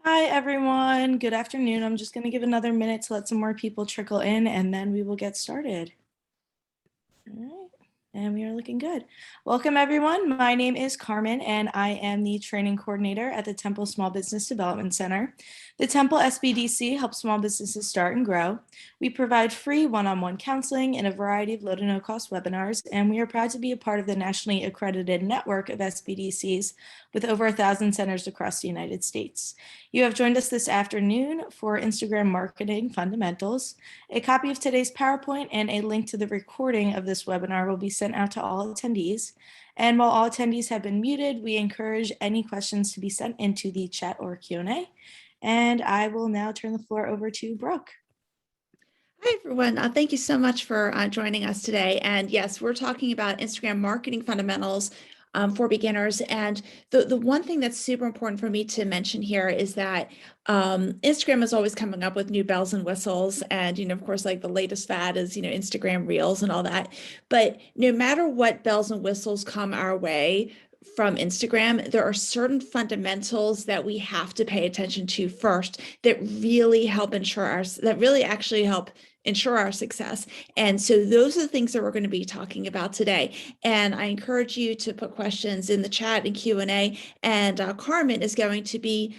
Hi, everyone. Good afternoon. I'm just going to give another minute to let some more people trickle in, and then we will get started. All right. And we are looking good. Welcome, everyone. My name is Carmen, and I am the training coordinator at the Temple Small Business Development Center. The Temple SBDC helps small businesses start and grow. We provide free one-on-one counseling and a variety of low to no cost webinars, and we are proud to be a part of the nationally accredited network of SBDCs with over 1,000 centers across the United States. You have joined us this afternoon for Instagram Marketing Fundamentals. A copy of today's PowerPoint and a link to the recording of this webinar will be sent out to all attendees. And while all attendees have been muted, we encourage any questions to be sent into the chat or Q&A. And I will now turn the floor over to Brooke. Hi, everyone. Thank you so much for joining us today. And yes, we're talking about Instagram marketing fundamentals for beginners. And the one thing that's super important for me to mention here is that Instagram is always coming up with new bells and whistles. And, of course, like the latest fad is, Instagram Reels and all that. But no matter what bells and whistles come our way from Instagram, there are certain fundamentals that we have to pay attention to first that really help actually help ensure our success. And so those are the things that we're going to be talking about today. And I encourage you to put questions in the chat and Q&A. And Carmen is going to be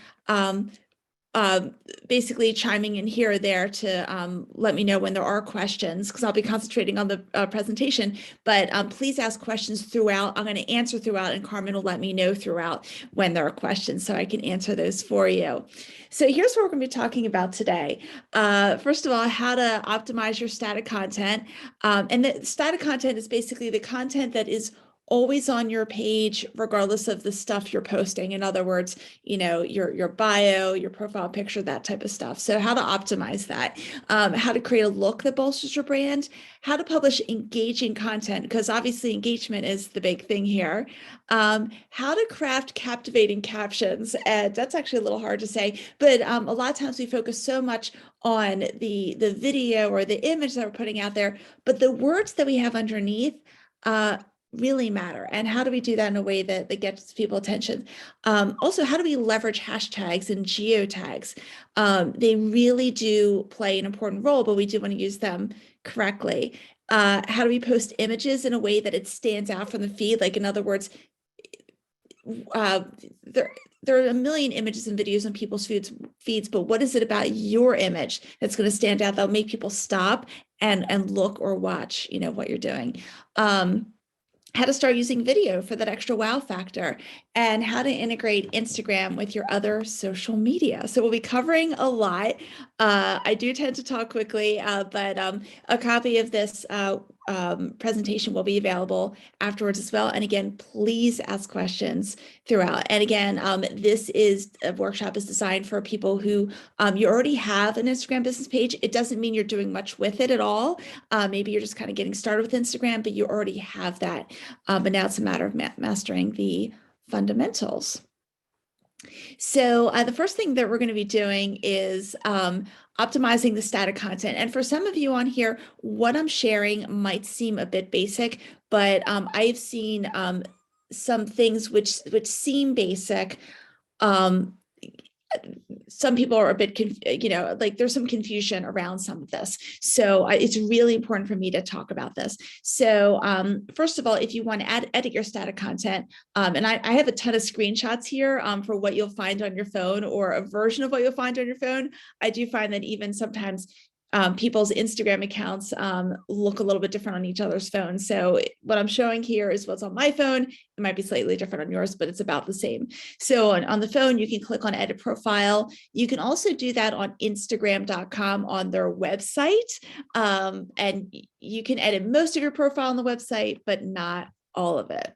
basically chiming in here or there to let me know when there are questions, because I'll be concentrating on the presentation, but please ask questions throughout. I'm going to answer throughout, and Carmen will let me know throughout when there are questions so I can answer those for you. So here's what we're going to be talking about today. First of all, how to optimize your static content. And the static content is basically the content that is always on your page, regardless of the stuff you're posting. In other words, your bio, your profile picture, that type of stuff. So how to optimize that, how to create a look that bolsters your brand, how to publish engaging content, because obviously engagement is the big thing here. How to craft captivating captions. And that's actually a little hard to say, but a lot of times we focus so much on the video or the image that we're putting out there, but the words that we have underneath really matter. And how do we do that in a way that gets people attention? Also, how do we leverage hashtags and geotags? They really do play an important role, but we do want to use them correctly. How do we post images in a way that it stands out from the feed? Like, in other words, there are a million images and videos on people's feeds, but what is it about your image that's going to stand out that'll make people stop and look or watch, what you're doing? How to start using video for that extra wow factor, and how to integrate Instagram with your other social media. So we'll be covering a lot. I do tend to talk quickly, but a copy of this presentation will be available afterwards as well. And again, please ask questions throughout. And again, this workshop is designed for people who you already have an Instagram business page. It doesn't mean you're doing much with it at all. Maybe you're just kind of getting started with Instagram, but you already have that. But now it's a matter of mastering the fundamentals. So the first thing that we're going to be doing is optimizing the static content. And for some of you on here, what I'm sharing might seem a bit basic, but I've seen some things which seem basic. Some people are a bit, there's some confusion around some of this. So it's really important for me to talk about this. So first of all, if you want to edit your static content, and I have a ton of screenshots here for what you'll find on your phone, or a version of what you'll find on your phone. I do find that even sometimes people's Instagram accounts look a little bit different on each other's phones. So what I'm showing here is what's on my phone. It might be slightly different on yours, but it's about the same. So on the phone, you can click on edit profile. You can also do that on Instagram.com on their website. And you can edit most of your profile on the website, but not all of it.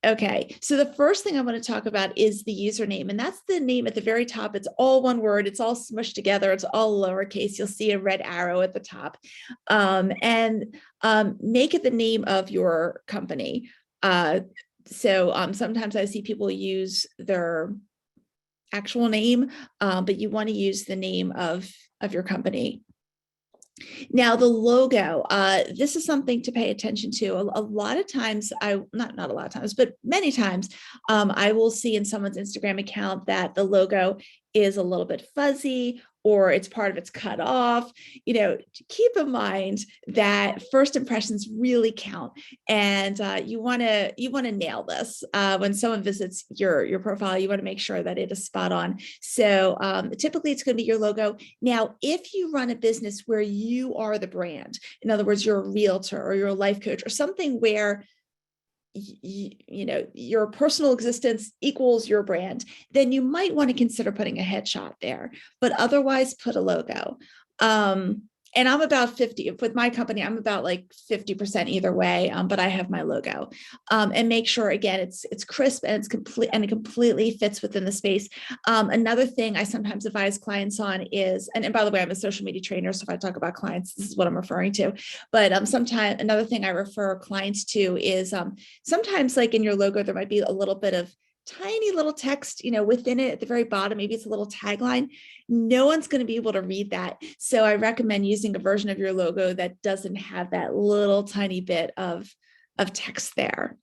Okay, so the first thing I want to talk about is the username, and that's the name at the very top. It's all one word. It's all smushed together. It's all lowercase. You'll see a red arrow at the top, and make it the name of your company. So sometimes I see people use their actual name, but you want to use the name of your company. Now, the logo, this is something to pay attention to. A lot of times, not a lot of times, but many times, I will see in someone's Instagram account that the logo is a little bit fuzzy or it's part of it's cut off. Keep in mind that first impressions really count, and you want to nail this when someone visits your profile. You want to make sure that it is spot on. So typically, it's going to be your logo. Now, if you run a business where you are the brand, in other words, you're a realtor or you're a life coach or something where your personal existence equals your brand, then you might want to consider putting a headshot there, but otherwise put a logo. And I'm about 50 with my company. I'm about like 50% either way, but I have my logo, and make sure again it's crisp and it's complete and it completely fits within the space. Another thing I sometimes advise clients on is, and by the way, I'm a social media trainer, so if I talk about clients, this is what I'm referring to. But sometimes another thing I refer clients to is sometimes, like in your logo, there might be a little bit of tiny little text, within it at the very bottom. Maybe it's a little tagline. No one's going to be able to read that. So I recommend using a version of your logo that doesn't have that little tiny bit of text there.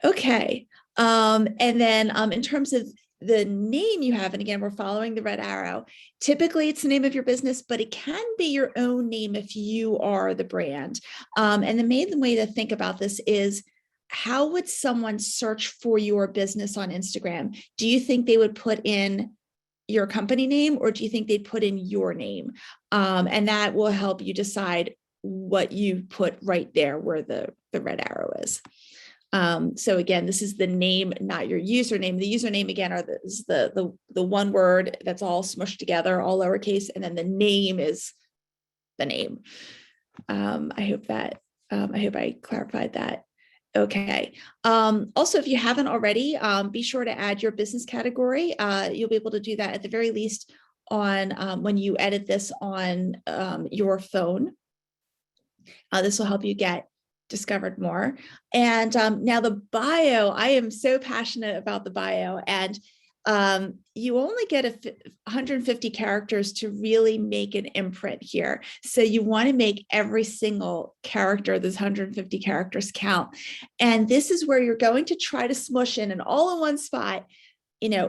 Okay. And then in terms of the name you have, and again, we're following the red arrow. Typically, it's the name of your business, but it can be your own name if you are the brand. And the main way to think about this is, how would someone search for your business on Instagram? Do you think they would put in your company name, or do you think they'd put in your name? And that will help you decide what you put right there where the red arrow is. So again, this is the name, not your username. The username again is the one word that's all smushed together, all lowercase, and then the name is the name. I hope I clarified that. Okay. Also, if you haven't already, be sure to add your business category. You'll be able to do that at the very least on when you edit this on your phone. This will help you get discovered more. And now the bio, I am so passionate about the bio, and you only get 150 characters to really make an imprint here. So you want to make every single character, those 150 characters, count. And this is where you're going to try to smush in and all in one spot,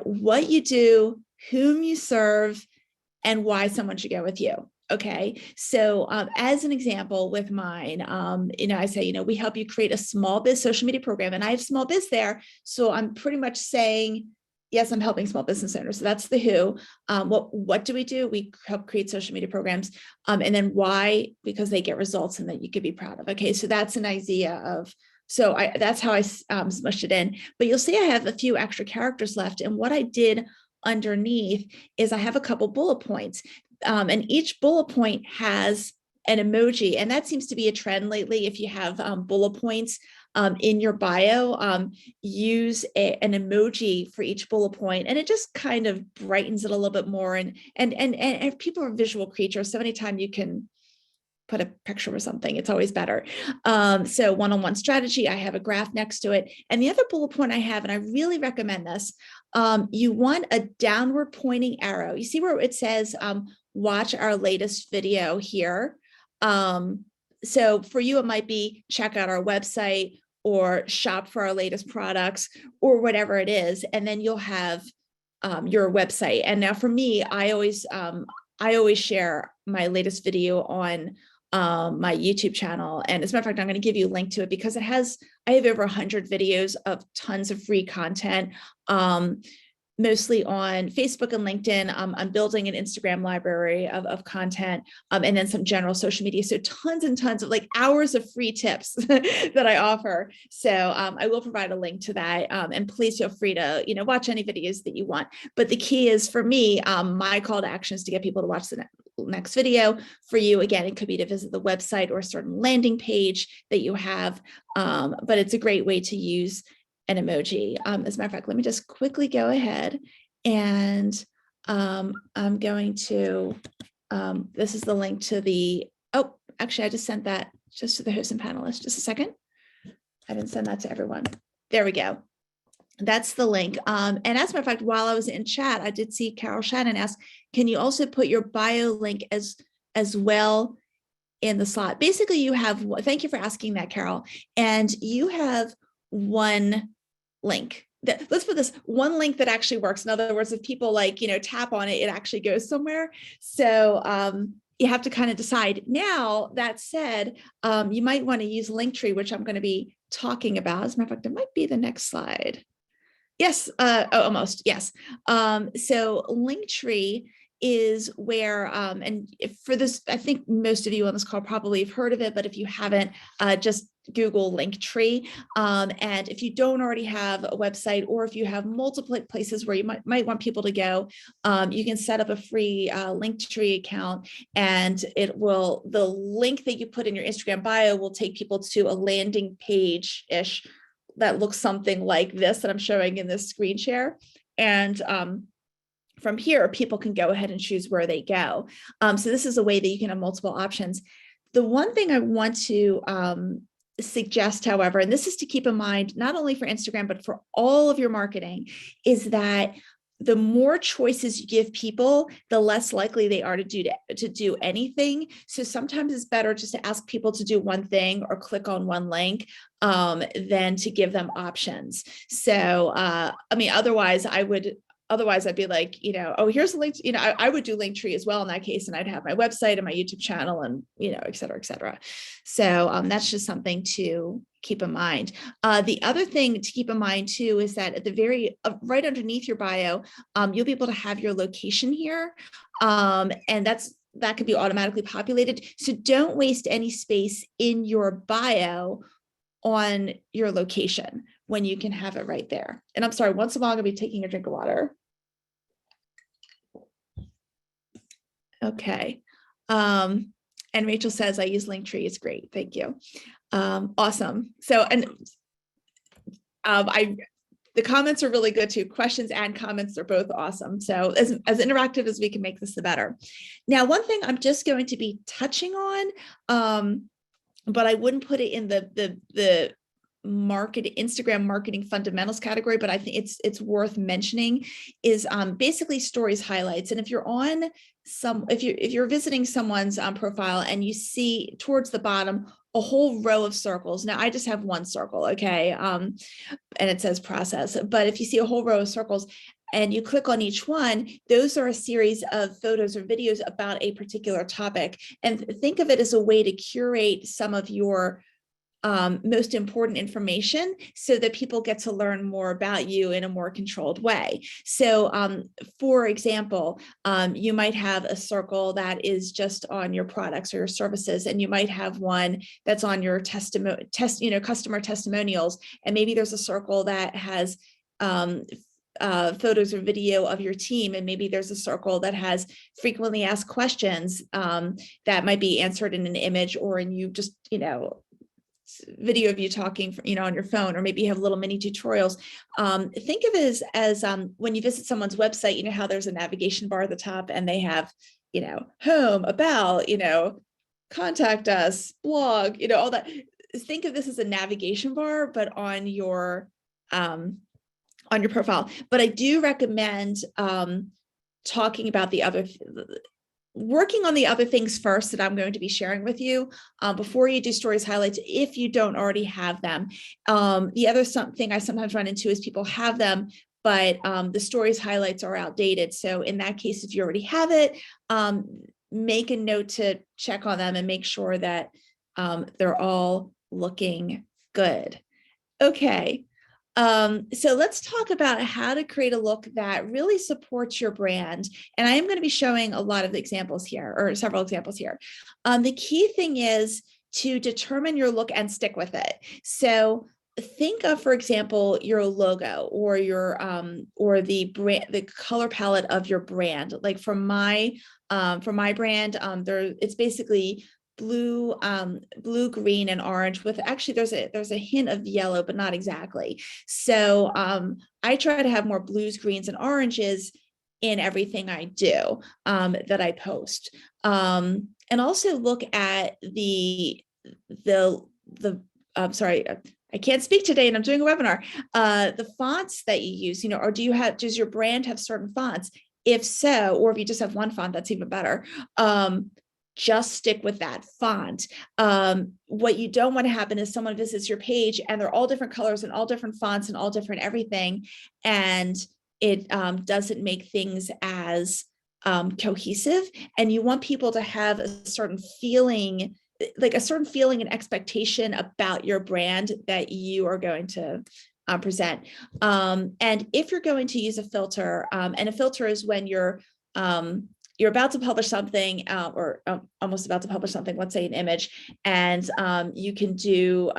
what you do, whom you serve, and why someone should go with you. Okay. So as an example with mine, I say, we help you create a small biz social media program, and I have small biz there. So I'm pretty much saying, yes, I'm helping small business owners. So that's the who. What do? We help create social media programs. And then why? Because they get results and that you could be proud of. Okay. So that's an idea of, that's how I smushed it in. But you'll see I have a few extra characters left. And what I did underneath is I have a couple bullet points. And each bullet point has an emoji. And that seems to be a trend lately. If you have bullet points in your bio, use an emoji for each bullet point, and it just kind of brightens it a little bit more. And if people are visual creatures, so anytime you can put a picture or something, it's always better. So one-on-one strategy, I have a graph next to it. And the other bullet point I have, and I really recommend this, you want a downward pointing arrow. You see where it says, watch our latest video here. So for you, it might be check out our website or shop for our latest products or whatever it is. And then you'll have your website. And now for me, I always share my latest video on my YouTube channel. And as a matter of fact, I'm going to give you a link to it because I have over 100 videos of tons of free content, mostly on Facebook and LinkedIn. I'm building an Instagram library of content, and then some general social media. So tons and tons of hours of free tips that I offer. So I will provide a link to that. And please feel free to, watch any videos that you want. But the key is for me, my call to action is to get people to watch the next video. For you, again, it could be to visit the website or a certain landing page that you have. But it's a great way to use an emoji. As a matter of fact, let me just quickly go ahead and I'm going to, this is the link to actually, I just sent that just to the host and panelists. Just a second. I didn't send that to everyone. There we go. That's the link. And as a matter of fact, while I was in chat, I did see Carol Shannon ask, can you also put your bio link as as well in the slot. Basically, you have, thank you for asking that, Carol, and you have one link. Let's put this one link that actually works. In other words, if people tap on it, it actually goes somewhere. So you have to kind of decide. Now, that said, you might want to use Linktree, which I'm going to be talking about. As a matter of fact, it might be the next slide. Yes, almost, yes. So Linktree is where, and for this, I think most of you on this call probably have heard of it, but if you haven't, just Google Linktree. And if you don't already have a website, or if you have multiple places where you might want people to go, you can set up a free Linktree account, and the link that you put in your Instagram bio will take people to a landing page-ish that looks something like this that I'm showing in this screen share. And from here, people can go ahead and choose where they go. So this is a way that you can have multiple options. The one thing I want to suggest, however, and this is to keep in mind, not only for Instagram, but for all of your marketing, is that the more choices you give people, the less likely they are to do anything. So sometimes it's better just to ask people to do one thing or click on one link than to give them options. So, I mean, otherwise I'd be like, oh, here's the link. I would do Linktree as well in that case, and I'd have my website and my YouTube channel and, et cetera, et cetera. So that's just something to keep in mind. The other thing to keep in mind too is that at the very right underneath your bio, you'll be able to have your location here, and that could be automatically populated. So don't waste any space in your bio on your location when you can have it right there. And I'm sorry, once in a while I'm gonna be taking a drink of water. Okay. And Rachel says, I use Linktree. It's great. Thank you. Awesome. So, and the comments are really good too. Questions and comments are both awesome. So as interactive as we can make this, the better. Now, one thing I'm just going to be touching on, but I wouldn't put it in the Instagram marketing fundamentals category, but I think it's worth mentioning, is basically stories highlights. And if you're on if you're visiting someone's profile and you see towards the bottom a whole row of circles. Now I just have one circle, okay, and it says process. But if you see a whole row of circles and you click on each one, those are a series of photos or videos about a particular topic. And think of it as a way to curate some of your most important information so that people get to learn more about you in a more controlled way. So for example, you might have a circle that is just on your products or your services, and you might have one that's on your customer testimonials, and maybe there's a circle that has photos or video of your team, and maybe there's a circle that has frequently asked questions that might be answered in an image or in you just video of you talking on your phone, or maybe you have little mini tutorials. Think of it as when you visit someone's website, how there's a navigation bar at the top and they have home, about, contact us, blog, all that. Think of this as a navigation bar, but on your profile. But I do recommend talking about working on the other things first that I'm going to be sharing with you before you do stories highlights, if you don't already have them. The other thing I sometimes run into is people have them, but the stories highlights are outdated. So in that case, if you already have it, make a note to check on them and make sure that they're all looking good. Okay. So let's talk about how to create a look that really supports your brand. And I am going to be showing a lot of examples here, or several examples here. The key thing is to determine your look and stick with it. So think of, for example, your logo or your or the brand, the color palette of your brand. Like for my brand, it's basically blue, green, and orange with actually there's a hint of yellow, but not exactly. So I try to have more blues, greens, and oranges in everything I do that I post. And also look at sorry, I can't speak today and I'm doing a webinar. The fonts that you use, or does your brand have certain fonts? If so, or if you just have one font, that's even better. just stick with that font. What you don't want to happen is someone visits your page and they're all different colors and all different fonts and all different everything. And it doesn't make things as cohesive. And you want people to have a certain feeling, like a certain feeling and expectation about your brand that you are going to present. And if you're going to use a filter, and a filter is when you're about to publish something or almost about to publish something, let's say an image, and you can do,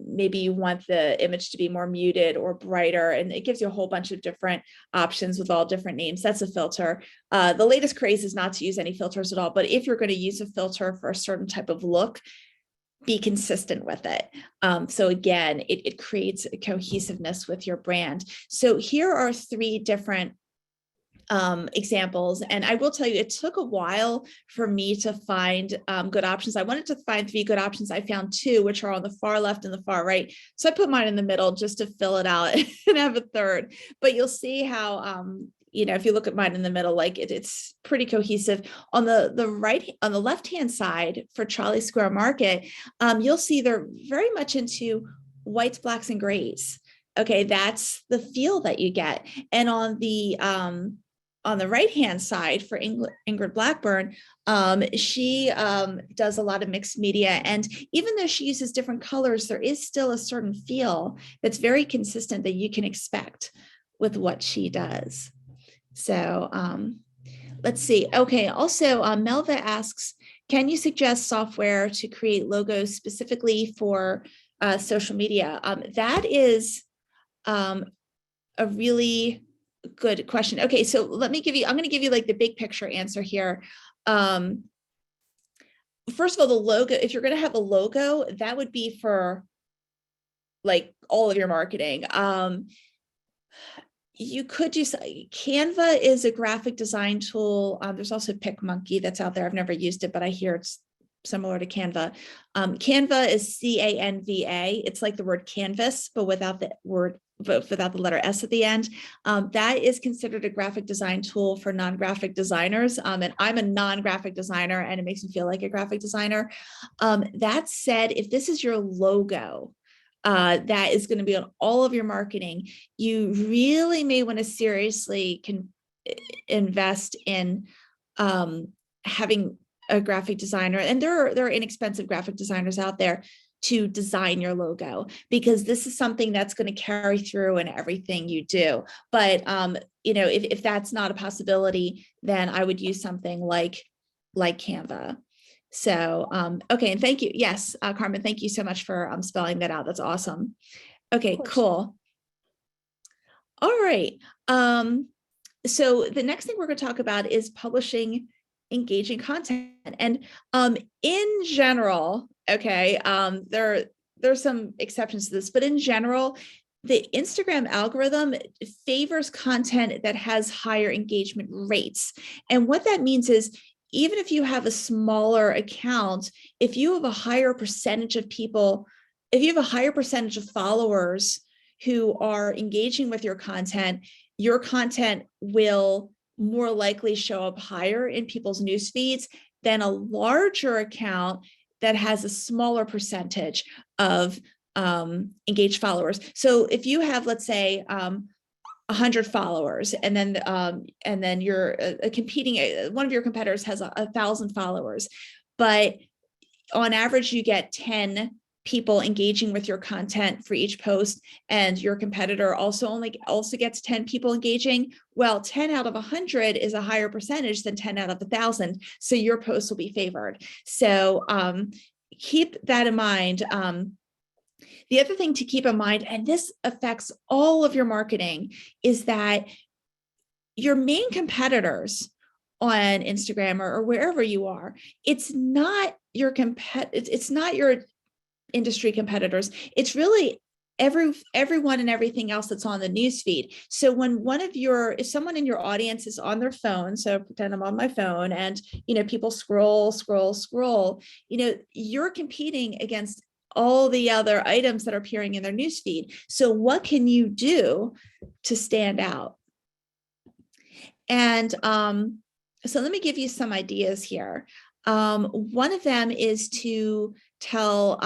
maybe you want the image to be more muted or brighter, and it gives you a whole bunch of different options with all different names. That's a filter. The latest craze is not to use any filters at all, but if you're going to use a filter for a certain type of look, be consistent with it. So again, it creates a cohesiveness with your brand. So here are 3 different examples. And I will tell you, it took a while for me to find good options. I wanted to find 3 good options. I found 2, which are on the far left and the far right. So I put mine in the middle just to fill it out and have a third. But you'll see how, if you look at mine in the middle, like it's pretty cohesive. On the right, on the left-hand side for Charlie Square Market, you'll see they're very much into whites, blacks, and grays. Okay, that's the feel that you get. And on the right-hand side for Ingrid Blackburn, she does a lot of mixed media. And even though she uses different colors, there is still a certain feel that's very consistent that you can expect with what she does. So let's see. Okay, also Melva asks, can you suggest software to create logos specifically for social media? That is a really good question. Okay, so I'm going to give you like the big picture answer here. First of all, the logo, if you're going to have a logo, that would be for like all of your marketing. You could do, Canva is a graphic design tool. There's also PicMonkey that's out there. I've never used it, but I hear it's similar to Canva. Canva is CANVA. It's like the word canvas, but without the letter S at the end. That is considered a graphic design tool for non-graphic designers. And I'm a non-graphic designer, and it makes me feel like a graphic designer. That said, if this is your logo, that is going to be on all of your marketing, you really may want to seriously invest in having a graphic designer. And there are inexpensive graphic designers out there to design your logo, because this is something that's going to carry through in everything you do. But if that's not a possibility, then I would use something like Canva. So, okay. And thank you. Yes, Carmen, thank you so much for spelling that out. That's awesome. Okay, cool. All right. So the next thing we're going to talk about is publishing engaging content. And in general, okay, there's some exceptions to this, but in general, the Instagram algorithm favors content that has higher engagement rates. And what that means is, even if you have a smaller account, if you have a higher percentage of people, if you have a higher percentage of followers who are engaging with your content will more likely show up higher in people's news feeds than a larger account that has a smaller percentage of engaged followers. So if you have, let's say, 100 followers, and then you're competing, one of your competitors has 1,000 followers, but on average you get 10 people engaging with your content for each post, and your competitor also gets 10 people engaging. Well, 10 out of 100 is a higher percentage than 10 out of 1,000, so your post will be favored. So keep that in mind. The other thing to keep in mind, and this affects all of your marketing, is that your main competitors on Instagram or wherever you are, it's not your industry competitors. It's really everyone and everything else that's on the newsfeed. So when if someone in your audience is on their phone, so pretend I'm on my phone, and people scroll, you're competing against all the other items that are appearing in their newsfeed. So what can you do to stand out? And so let me give you some ideas here. One of them is to tell,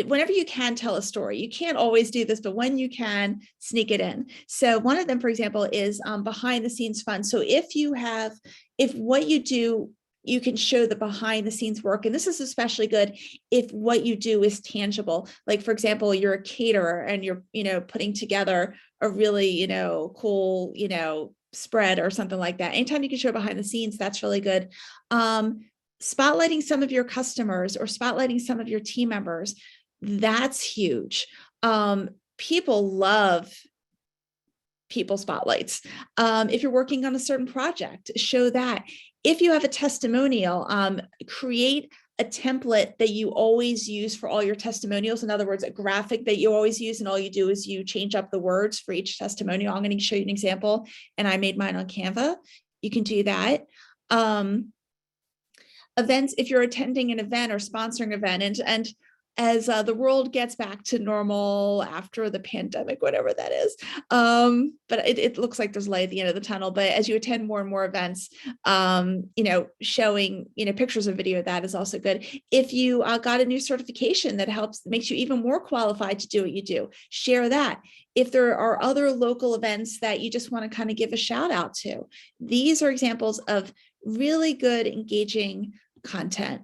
whenever you can, tell a story. You can't always do this, but when you can, sneak it in. So one of them, for example, is behind the scenes fun. So if what you do, you can show the behind the scenes work. And this is especially good if what you do is tangible. Like, for example, you're a caterer and you're, putting together a really, cool, spread or something like that. Anytime you can show behind the scenes, that's really good. Spotlighting some of your customers or spotlighting some of your team members, that's huge. People love people spotlights. If you're working on a certain project, show that. If you have a testimonial, create a template that you always use for all your testimonials. In other words, a graphic that you always use, and all you do is you change up the words for each testimonial. I'm going to show you an example, and I made mine on Canva. You can do that. Events, if you're attending an event or sponsoring an event, and as the world gets back to normal after the pandemic, whatever that is, but it looks like there's light at the end of the tunnel. But as you attend more and more events, showing pictures or video, that is also good. If you got a new certification that makes you even more qualified to do what you do, share that. If there are other local events that you just want to kind of give a shout out to, these are examples of really good engaging content.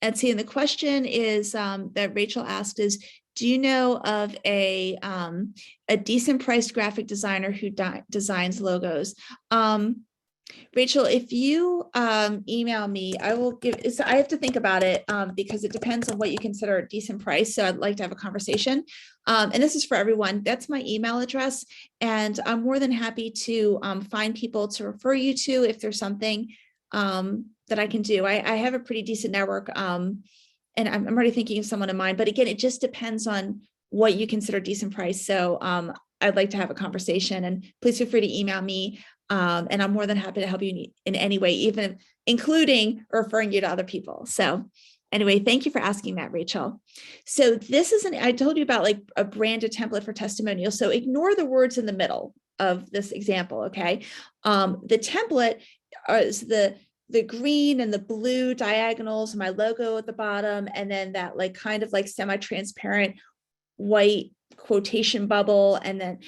And see, and the question is that Rachel asked is, do you know of a decent priced graphic designer who designs logos? Rachel, if you email me, I have to think about it because it depends on what you consider a decent price. So I'd like to have a conversation. And this is for everyone. That's my email address. And I'm more than happy to find people to refer you to if there's something that I can do. I have a pretty decent network, and I'm already thinking of someone in mind, but again, it just depends on what you consider decent price. So I'd like to have a conversation, and please feel free to email me, and I'm more than happy to help you in any way, even including referring you to other people. So anyway, thank you for asking that, Rachel. So this is I told you about like a branded template for testimonials. So ignore the words in the middle of this example, okay? The template is the green and the blue diagonals, my logo at the bottom, and then that like kind of like semi-transparent white quotation bubble. And then,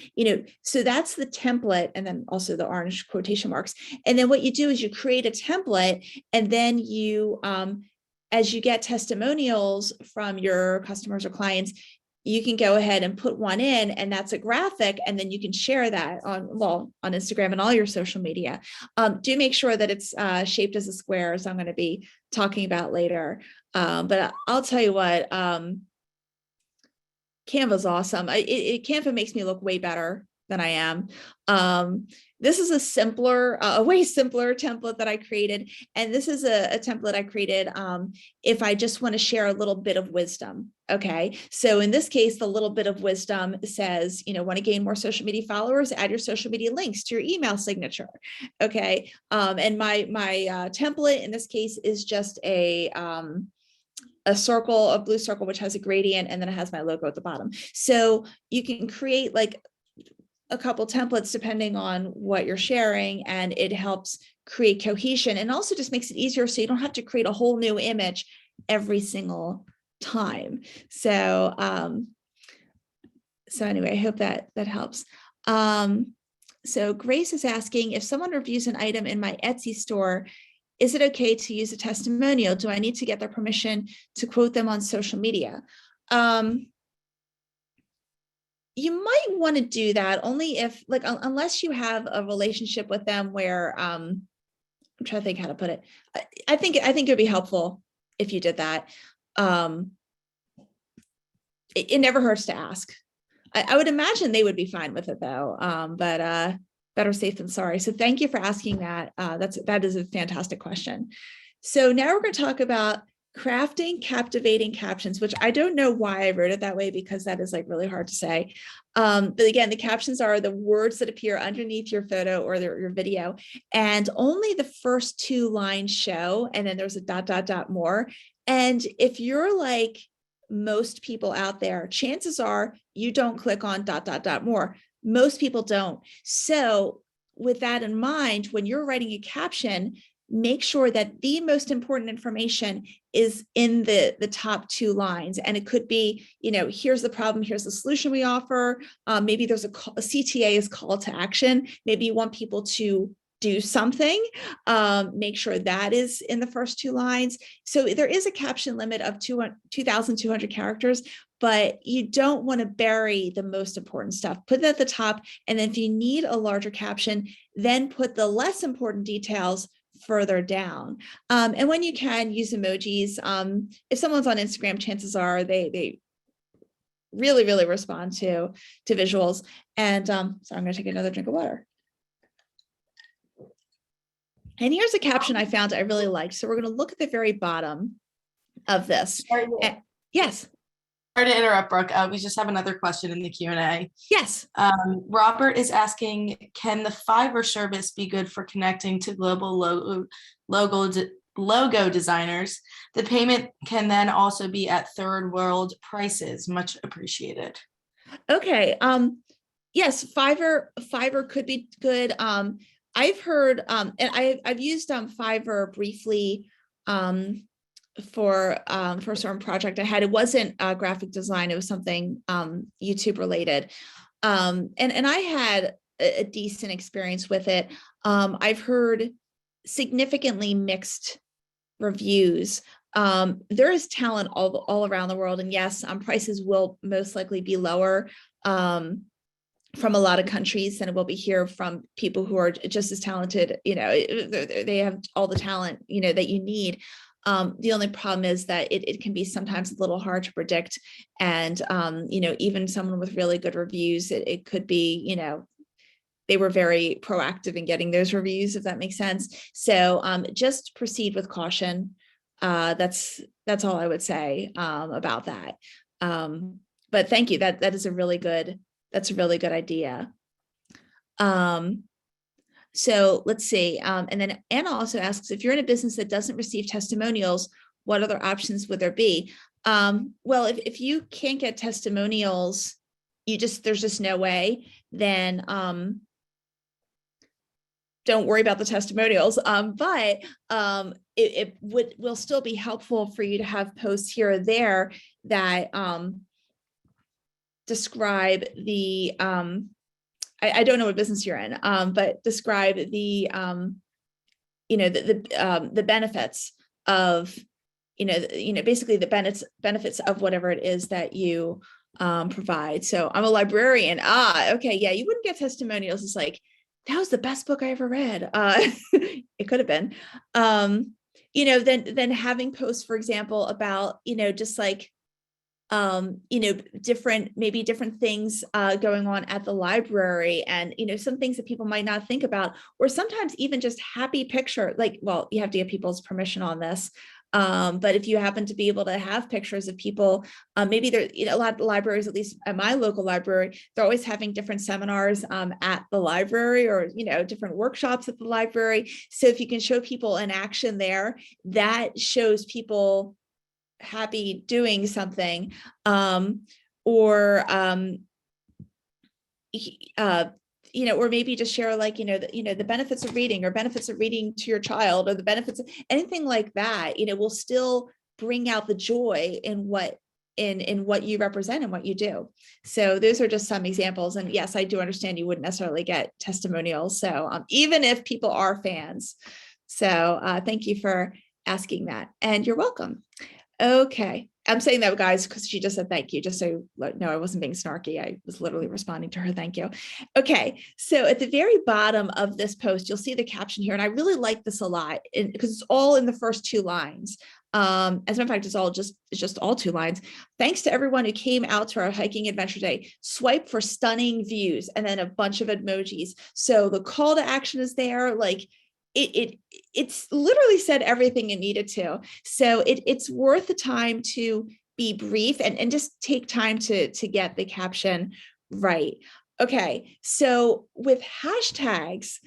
so that's the template. And then also the orange quotation marks. And then what you do is you create a template, and then you, as you get testimonials from your customers or clients, you can go ahead and put one in, and that's a graphic, and then you can share that on Instagram and all your social media. Do make sure that it's shaped as a square, as I'm going to be talking about later. But I'll tell you what, Canva's awesome. Canva makes me look way better than I am. This is a way simpler template that I created. And this is a template I created if I just want to share a little bit of wisdom. Okay. So in this case, the little bit of wisdom says, want to gain more social media followers, add your social media links to your email signature. Okay. And my template in this case is just a blue circle, which has a gradient, and then it has my logo at the bottom. So you can create like a couple templates depending on what you're sharing, and it helps create cohesion, and also just makes it easier so you don't have to create a whole new image every single time. So anyway, I hope that helps. So Grace is asking, if someone reviews an item in my Etsy store, is it okay to use a testimonial? Do I need to get their permission to quote them on social media? You might want to do that only if, like, unless you have a relationship with them where, I'm trying to think how to put it. I think it would be helpful if you did that. It never hurts to ask. I would imagine they would be fine with it though, but better safe than sorry. So thank you for asking that. That is a fantastic question. So now we're going to talk about crafting captivating captions, which I don't know why I wrote it that way, because that is like really hard to say. But again, the captions are the words that appear underneath your photo or your video, and only the first two lines show, and then there's a ... more. And if you're like most people out there, chances are you don't click on ... more. Most people don't. So with that in mind, when you're writing a caption, make sure that the most important information is in the top 2 lines. And it could be, here's the problem, here's the solution we offer. Maybe there's a CTA is call to action. Maybe you want people to do something. Make sure that is in the first 2 lines. So there is a caption limit of 2,200 characters, but you don't want to bury the most important stuff. Put it at the top. And then if you need a larger caption, then put the less important details further down. And when you can, use emojis. If someone's on Instagram, chances are they really, really respond to visuals. And so I'm going to take another drink of water. And here's a caption I found I really liked. So we're going to look at the very bottom of this. Yes. Sorry to interrupt, Brooke. We just have another question in the Q&A. Yes. Robert is asking, can the Fiverr service be good for connecting to global logo designers? The payment can then also be at third world prices. Much appreciated. Okay. Yes, Fiverr could be good. I've heard, and I've used Fiverr briefly for a certain project I had. It wasn't graphic design; it was something YouTube related, and I had a decent experience with it. I've heard significantly mixed reviews. There is talent all around the world, and yes, prices will most likely be lower from a lot of countries than it will be here from people who are just as talented. They have all the talent that you need. The only problem is that it can be sometimes a little hard to predict, and even someone with really good reviews, it could be they were very proactive in getting those reviews, if that makes sense. So just proceed with caution. That's all I would say about that. But thank you. That is a really good. That's a really good idea. So let's see. And then Anna also asks, if you're in a business that doesn't receive testimonials, what other options would there be? Well, if you can't get testimonials, there's just no way, then don't worry about the testimonials. But it will still be helpful for you to have posts here or there that describe the I don't know what business you're in, but describe the the benefits of basically the benefits of whatever it is that you provide. So I'm a librarian. Okay, yeah, you wouldn't get testimonials. It's like, that was the best book I ever read. It could have been. Then having posts, for example, about just like different things going on at the library, and some things that people might not think about, or sometimes even just happy picture, like, well, you have to get people's permission on this, but if you happen to be able to have pictures of people, maybe there a lot of libraries, at least at my local library, they're always having different seminars at the library, or different workshops at the library. So if you can show people in action there, that shows people happy doing something, or maybe just share like the benefits of reading, or benefits of reading to your child, or the benefits of anything like that. Will still bring out the joy in what you represent and what you do. So those are just some examples. And yes, I do understand you wouldn't necessarily get testimonials, so even if people are fans. So thank you for asking that, and you're welcome. Okay, I'm saying that, guys, because she just said thank you, just so no, I wasn't being snarky. I was literally responding to her thank you. Okay, so at the very bottom of this post, you'll see the caption here, and I really like this a lot because it's all in the first 2 lines. As a matter of fact, it's just all 2 lines. Thanks to everyone who came out to our hiking adventure day. Swipe for stunning views, and then a bunch of emojis. So the call to action is there, like. It's literally said everything it needed to. So it's worth the time to be brief and just take time to get the caption right. Okay, so with hashtags,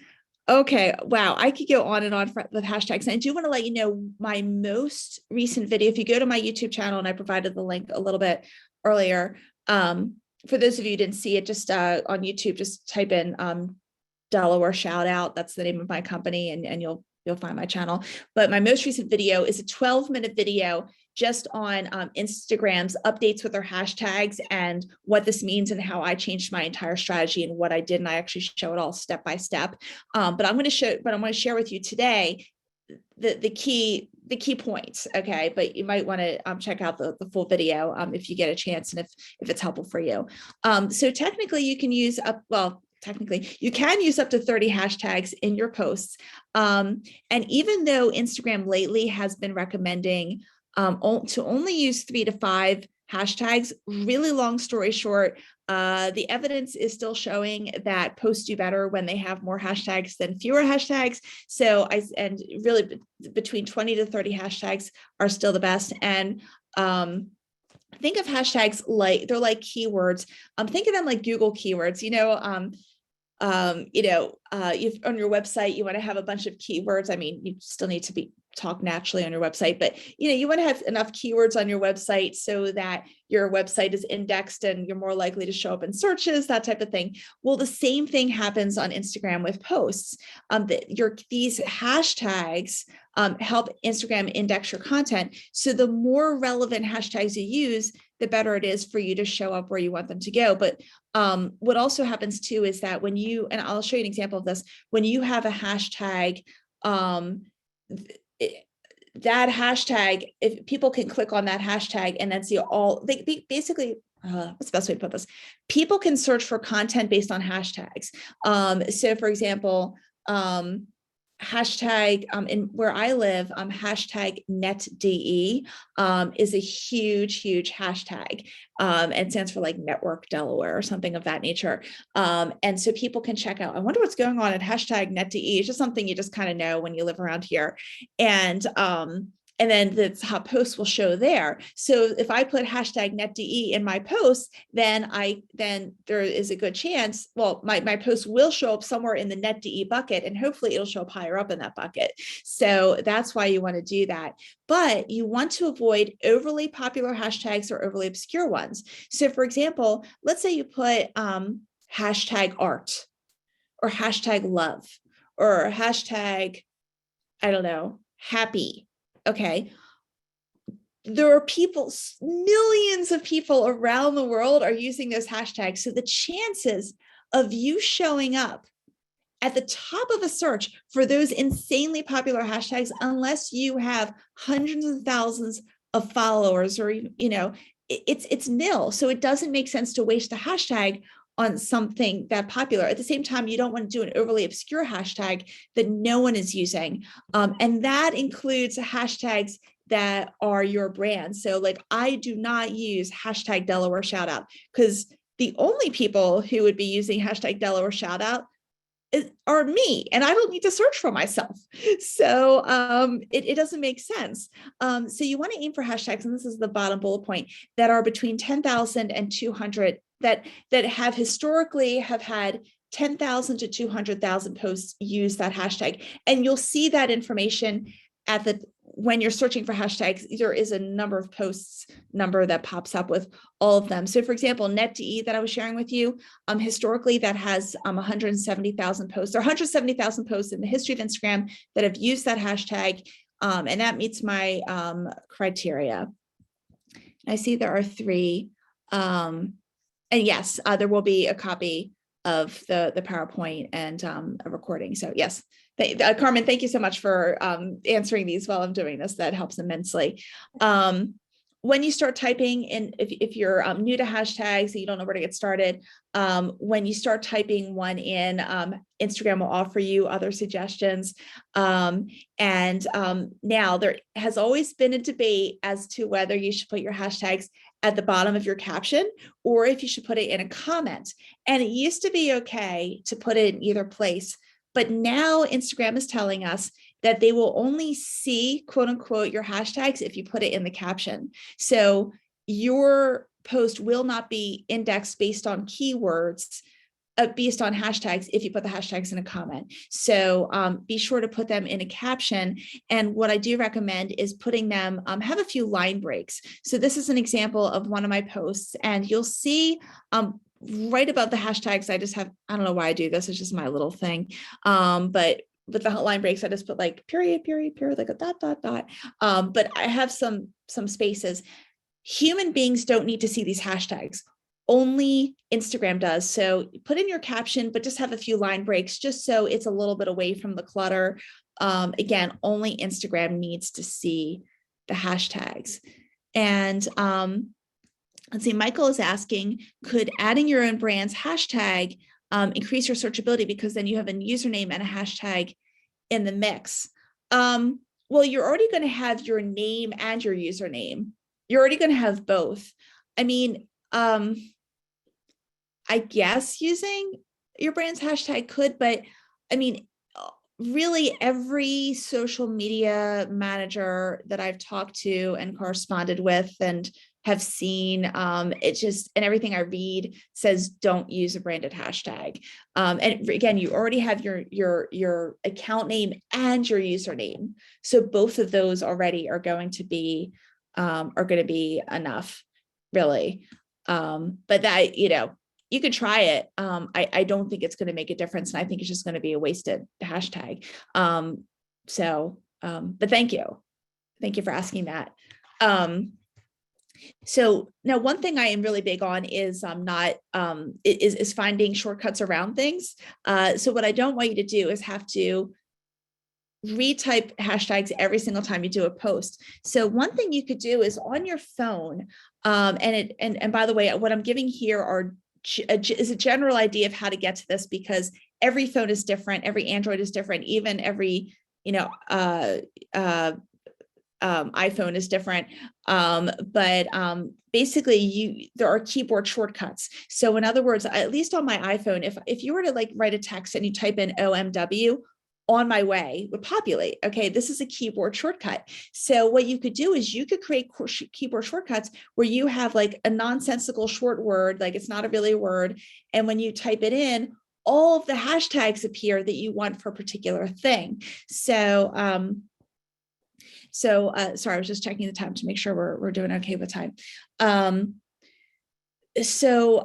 okay, wow, I could go on and on with hashtags. And I do want to let you know my most recent video. If you go to my YouTube channel, and I provided the link a little bit earlier, for those of you who didn't see it, just on YouTube, just type in Delaware Shout Out. That's the name of my company, and you'll you'll find my channel. But my most recent video is a 12-minute video just on Instagram's updates with their hashtags and what this means and how I changed my entire strategy and what I did. And I actually show it all step by step. But I'm going to share with you today the key points. Okay. But you might want to check out the full video if you get a chance and if it's helpful for you. So technically you can use you can use up to 30 hashtags in your posts. And even though Instagram lately has been recommending to only use 3 to 5 hashtags, really long story short, the evidence is still showing that posts do better when they have more hashtags than fewer hashtags. So really between 20 to 30 hashtags are still the best. And think of hashtags like they're like keywords. Think of them like Google keywords. On your website, you want to have a bunch of keywords. I mean, you still need to talk naturally on your website, but you want to have enough keywords on your website so that your website is indexed and you're more likely to show up in searches, that type of thing. Well, the same thing happens on Instagram with posts. These hashtags help Instagram index your content. So the more relevant hashtags you use, the better it is for you to show up where you want them to go. But what also happens too is that and I'll show you an example of this, when you have a hashtag, that hashtag, if people can click on that hashtag and then see basically, what's the best way to put this? People can search for content based on hashtags. So for example, hashtag in where I live, hashtag NetDE is a huge hashtag. And stands for like Network Delaware or something of that nature. And so people can check out, I wonder what's going on at hashtag NetDE. It's just something you just kind of know when you live around here. And then the top posts will show there. So if I put hashtag NetDE in my post, then there is a good chance, well, my post will show up somewhere in the NetDE bucket, and hopefully it'll show up higher up in that bucket. So that's why you want to do that. But you want to avoid overly popular hashtags or overly obscure ones. So for example, let's say you put hashtag art or hashtag love or hashtag, I don't know, happy. Okay. There are millions of people around the world are using those hashtags. So the chances of you showing up at the top of a search for those insanely popular hashtags, unless you have hundreds of thousands of followers or, it's nil. So it doesn't make sense to waste a hashtag on something that popular. At the same time, you don't want to do an overly obscure hashtag that no one is using. And that includes hashtags that are your brand. So like I do not use hashtag Delaware shoutout because the only people who would be using hashtag Delaware shoutout are me, and I don't need to search for myself. So it doesn't make sense. So you want to aim for hashtags, and this is the bottom bullet point, that are between 10,000 and 200 that have historically have had 10,000 to 200,000 posts use that hashtag. And you'll see that information when you're searching for hashtags, there is a number of posts number that pops up with all of them. So for example, NetDE that I was sharing with you, historically that has 170,000 posts, or 170,000 posts in the history of Instagram that have used that hashtag. And that meets my criteria. I see there are 3. And yes, there will be a copy of the PowerPoint and a recording. So yes, Carmen, thank you so much for answering these while I'm doing this. That helps immensely. When you start typing in, if you're new to hashtags and you don't know where to get started, when you start typing one in, Instagram will offer you other suggestions. Now there has always been a debate as to whether you should put your hashtags at the bottom of your caption or if you should put it in a comment. And it used to be okay to put it in either place, but now Instagram is telling us that they will only see, quote unquote, your hashtags if you put it in the caption. So your post will not be indexed based on keywords, based on hashtags, if you put the hashtags in a comment. So be sure to put them in a caption. And what I do recommend is putting them, have a few line breaks. So this is an example of one of my posts, and you'll see right above the hashtags, I don't know why I do this, it's just my little thing. But with the line breaks, I just put like period, period, period, like a dot, dot, dot. But I have some spaces. Human beings don't need to see these hashtags. Only Instagram does. So put in your caption, but just have a few line breaks just so it's a little bit away from the clutter. Again, only Instagram needs to see the hashtags. And let's see, Michael is asking, could adding your own brand's hashtag increase your searchability because then you have a username and a hashtag in the mix? Well, you're already going to have your name and your username. You're already going to have both. I mean, I guess using your brand's hashtag could, but I mean, really every social media manager that I've talked to and corresponded with and have seen, it just, and everything I read says don't use a branded hashtag. And again, you already have your account name and your username. So both of those already are going to be enough, really. But that, you could try it. I don't think it's going to make a difference. And I think it's just going to be a wasted hashtag. But thank you. Thank you for asking that. So now one thing I am really big on is is finding shortcuts around things. So what I don't want you to do is have to retype hashtags every single time you do a post. So one thing you could do is on your phone, and by the way, what I'm giving here is a general idea of how to get to this, because every phone is different, every Android is different, even every iPhone is different. Basically there are keyboard shortcuts. So in other words, at least on my iPhone, if you were to like write a text and you type in OMW, On My Way would populate. Okay, this is a keyboard shortcut. So what you could do is you could create keyboard shortcuts where you have like a nonsensical short word, like it's not a really word. And when you type it in, all of the hashtags appear that you want for a particular thing. So, sorry, I was just checking the time to make sure we're doing okay with time. So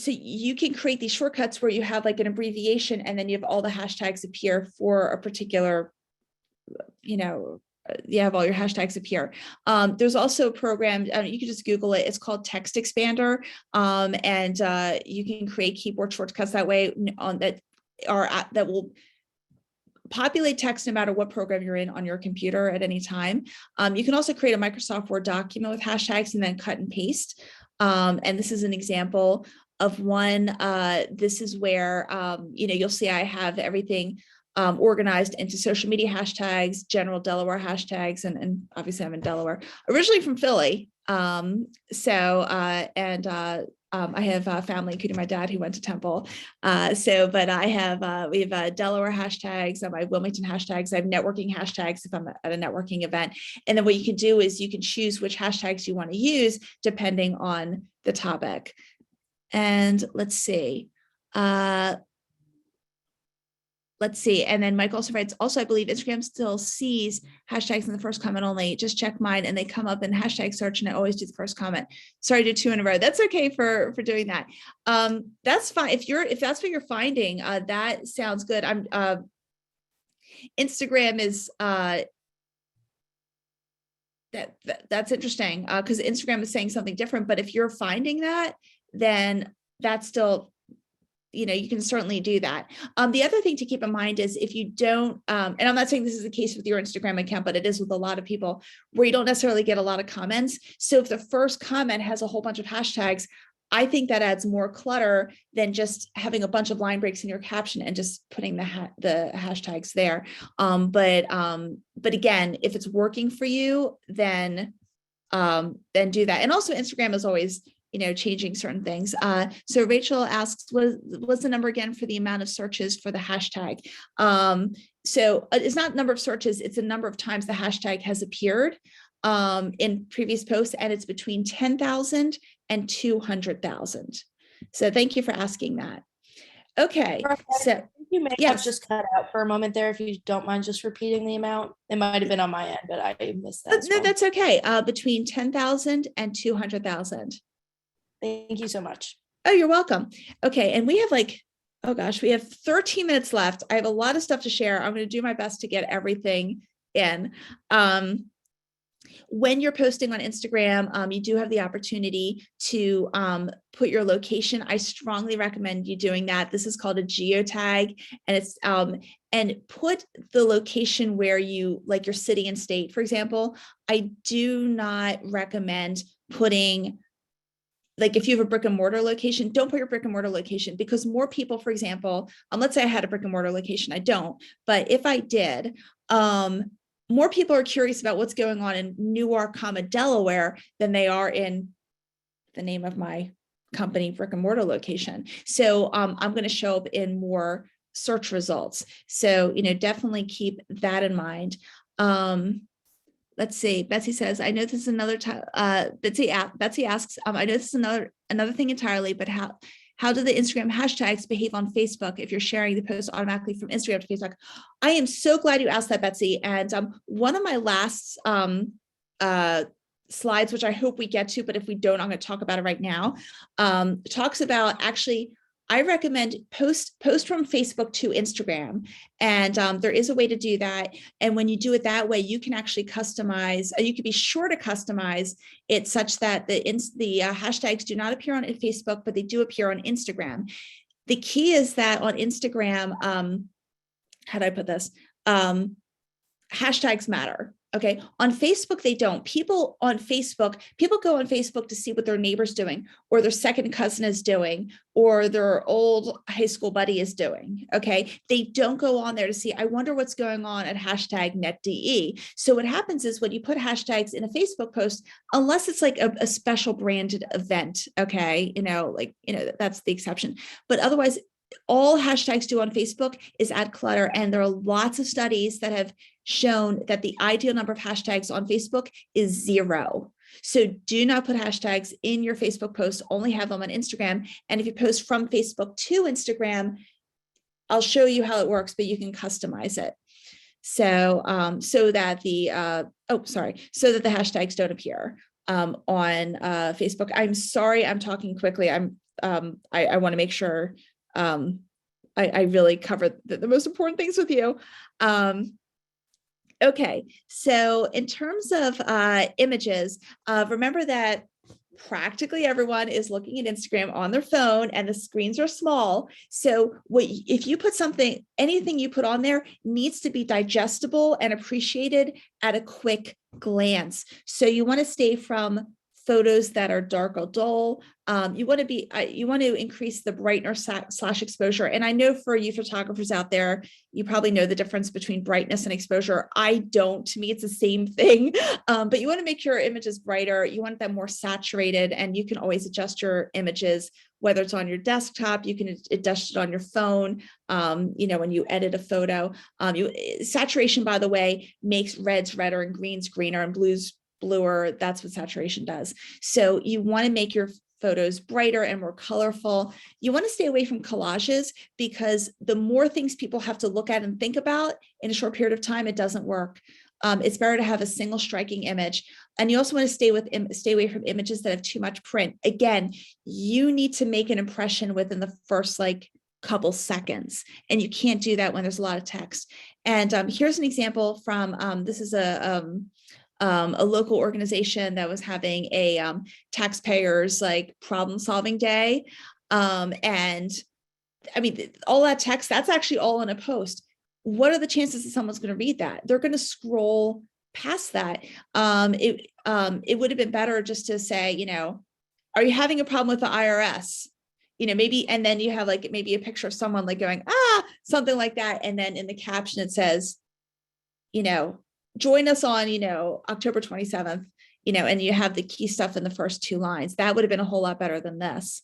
you can create these shortcuts where you have like an abbreviation and then you have all the hashtags appear for a particular, you have all your hashtags appear. There's also a program, you can just Google it. It's called Text Expander. And you can create keyboard shortcuts that way that will populate text no matter what program you're in on your computer at any time. You can also create a Microsoft Word document with hashtags and then cut and paste. And this is an example of one. This is where, you'll see I have everything organized into social media hashtags, general Delaware hashtags, and obviously I'm in Delaware, originally from Philly. I have family, including my dad, who went to Temple. But we have Delaware hashtags, my Wilmington hashtags. I have networking hashtags if I'm at a networking event. And then what you can do is you can choose which hashtags you want to use depending on the topic. And let's see. And then Mike also writes, I believe Instagram still sees hashtags in the first comment only. Just check mine and they come up in hashtag search and I always do the first comment. Sorry to do 2 in a row. That's okay for doing that. That's fine. If that's what you're finding, that sounds good. Instagram is, that's interesting because Instagram is saying something different, but if you're finding that, then that's still, you can certainly do that. The other thing to keep in mind is if you don't, and I'm not saying this is the case with your Instagram account, but it is with a lot of people where you don't necessarily get a lot of comments. So if the first comment has a whole bunch of hashtags, I think that adds more clutter than just having a bunch of line breaks in your caption and just putting the hashtags there. But again, if it's working for you, then do that. And also Instagram is always, changing certain things. So Rachel asks, what's the number again for the amount of searches for the hashtag? So it's not number of searches, it's the number of times the hashtag has appeared in previous posts, and it's between 10,000 and 200,000. So thank you for asking that. Okay, so you may have just cut out for a moment there. If you don't mind just repeating the amount, it might have been on my end, but I missed that. No, that's okay. Between 10,000 and 200,000. Thank you so much. Oh, you're welcome. Okay, and we have Oh gosh, we have 13 minutes left. I have a lot of stuff to share. I'm going to do my best to get everything in. When you're posting on Instagram, you do have the opportunity to put your location. I strongly recommend you doing that. This is called a geotag, and it's and put the location where you like your city and state. For example, I do not recommend putting, like if you have a brick and mortar location, don't put your brick and mortar location, because more people, for example, let's say I had a brick and mortar location, I don't, but if I did, more people are curious about what's going on in Newark, Delaware than they are in the name of my company brick and mortar location. So I'm going to show up in more search results. So, definitely keep that in mind. Let's see. Betsy says, I know this is another time. Betsy asks, I know this is another thing entirely, but how do the Instagram hashtags behave on Facebook if you're sharing the post automatically from Instagram to Facebook? I am so glad you asked that, Betsy. And one of my last slides, which I hope we get to, but if we don't, I'm going to talk about it right now, talks about actually, I recommend post from Facebook to Instagram. And there is a way to do that. And when you do it that way, you can actually customize, you can be sure to customize it such that the hashtags do not appear on Facebook, but they do appear on Instagram. The key is that on Instagram, how do I put this? Hashtags matter. Okay. On Facebook, they don't. People go on Facebook to see what their neighbor's doing, or their second cousin is doing, or their old high school buddy is doing. Okay. They don't go on there to see, I wonder what's going on at hashtag NetDE. So what happens is when you put hashtags in a Facebook post, unless it's like a special branded event, okay, that's the exception. But otherwise, all hashtags do on Facebook is add clutter. And there are lots of studies that have shown that the ideal number of hashtags on Facebook is 0. So do not put hashtags in your Facebook post, only have them on Instagram. And if you post from Facebook to Instagram, I'll show you how it works, but you can customize it. So, so that the hashtags don't appear on Facebook. I'm sorry, I'm talking quickly. I want to make sure I really cover the most important things with you. Okay, so in terms of images, remember that practically everyone is looking at Instagram on their phone and the screens are small. So if you put anything you put on there needs to be digestible and appreciated at a quick glance. So you want to stay from photos that are dark or dull. You want to increase the brightness / exposure. And I know for you photographers out there, you probably know the difference between brightness and exposure. I don't. To me, it's the same thing. But you want to make your images brighter. You want them more saturated, and you can always adjust your images, whether it's on your desktop, you can adjust it on your phone. When you edit a photo, saturation, by the way, makes reds redder and greens greener and blues bluer. That's what saturation does. So you want to make your photos brighter and more colorful. You want to stay away from collages, because the more things people have to look at and think about in a short period of time, it doesn't work. It's better to have a single striking image. And you also want to stay away from images that have too much print. Again, you need to make an impression within the first couple seconds, and you can't do that when there's a lot of text. And here's an example from this is a local organization that was having a taxpayers problem solving day. And I mean, all that text, that's actually all in a post. What are the chances that someone's going to read that? They're going to scroll past that. It would have been better just to say, are you having a problem with the IRS? Maybe, and then you have maybe a picture of someone going, something like that. And then in the caption, it says, join us on, October 27th, and you have the key stuff in the first 2 lines. That would have been a whole lot better than this.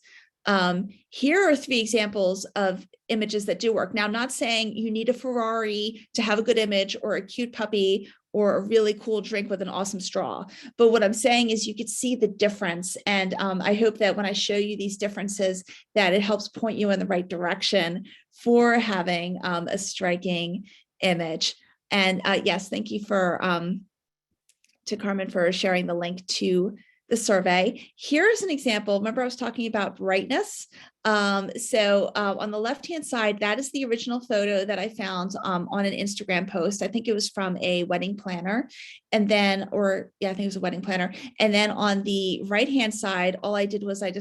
Here are 3 examples of images that do work. Now, I'm not saying you need a Ferrari to have a good image, or a cute puppy, or a really cool drink with an awesome straw. But what I'm saying is you could see the difference. And I hope that when I show you these differences, that it helps point you in the right direction for having a striking image. And yes, thank you to Carmen for sharing the link to the survey. Here's an example. Remember, I was talking about brightness. On the left-hand side, that is the original photo that I found on an Instagram post. I think it was from a wedding planner. And then, I think it was a wedding planner. And then on the right-hand side, all I did was I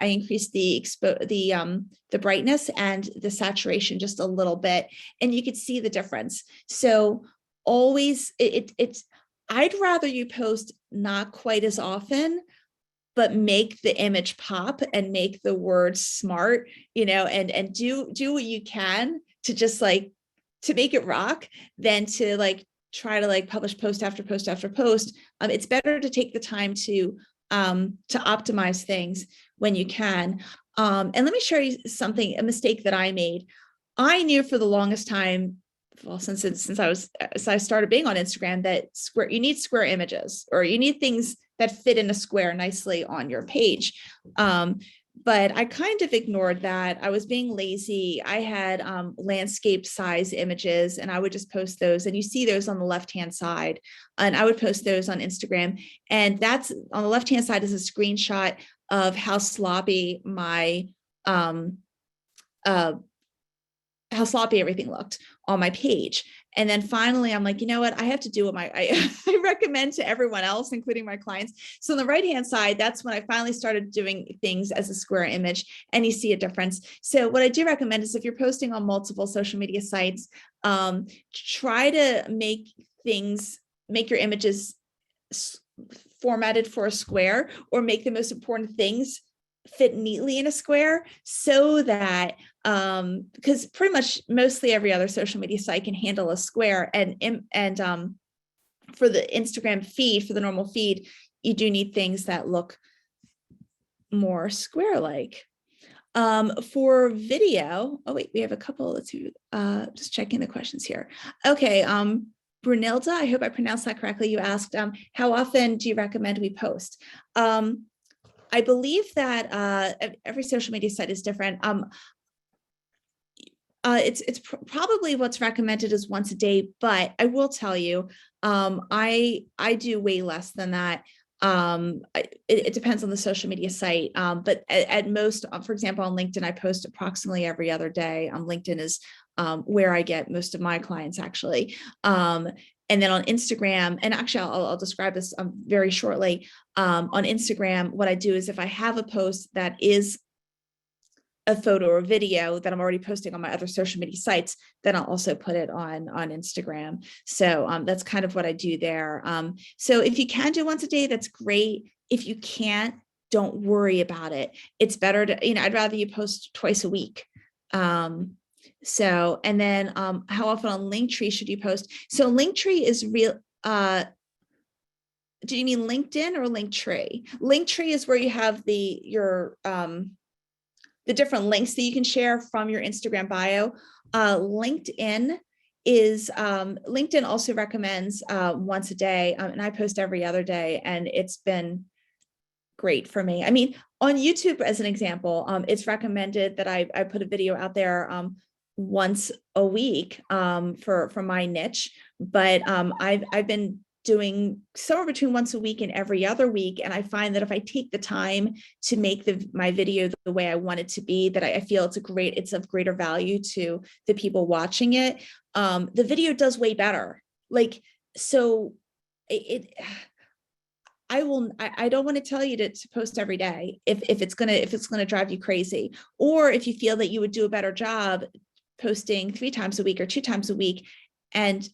increased the brightness and the saturation just a little bit, and you could see the difference. So always, I'd rather you post not quite as often, but make the image pop and make the words smart, and do what you can to just to make it rock, than to try to publish post after post after post. It's better to take the time to optimize things when you can. And let me show you a mistake that I made. I knew for the longest time, well, since I started being on Instagram, that you need square images, or you need things that fit in a square nicely on your page. But I kind of ignored that. I was being lazy. I had landscape size images, and I would just post those. And you see those on the left-hand side, and I would post those on Instagram. And that's on the left-hand side is a screenshot of how sloppy my how sloppy everything looked on my page. And then finally, I'm like, you know what? I have to do what I recommend to everyone else, including my clients. So on the right-hand side, that's when I finally started doing things as a square image, and you see a difference. So what I do recommend is, if you're posting on multiple social media sites, try to make your images formatted for a square, or make the most important things fit neatly in a square, so that because pretty much mostly every other social media site can handle a square, and for the Instagram feed, for the normal feed, you do need things that look more square-like. For video, oh wait, we have a couple. Let's see, just checking the questions here. Okay, Brunilda, I hope I pronounced that correctly. You asked, how often do you recommend we post? I believe that every social media site is different. It's probably what's recommended is once a day, but I will tell you, I do way less than that. It depends on the social media site, but at most, for example, on LinkedIn, I post approximately every other day. LinkedIn is where I get most of my clients, actually. And then on Instagram, and actually I'll describe this very shortly. On Instagram, what I do is, if I have a post that is a photo or video that I'm already posting on my other social media sites, then I'll also put it on Instagram. So that's kind of what I do there. So if you can do once a day, that's great. If you can't, don't worry about it. It's better to, I'd rather you post twice a week. So, and then how often on Linktree should you post? So Linktree is real. Do you mean LinkedIn or Linktree? Linktree is where you have the different links that you can share from your Instagram bio. LinkedIn also recommends once a day, and I post every other day, and it's been great for me. I mean, on YouTube, as an example, it's recommended that I put a video out there once a week for my niche, but I've been doing somewhere between once a week and every other week. And I find that if I take the time to make my video the way I want it to be, that I feel it's of greater value to the people watching it. The video does way better. So I don't want to tell you to post every day if it's gonna drive you crazy, or if you feel that you would do a better job posting 3 times a week or 2 times a week, and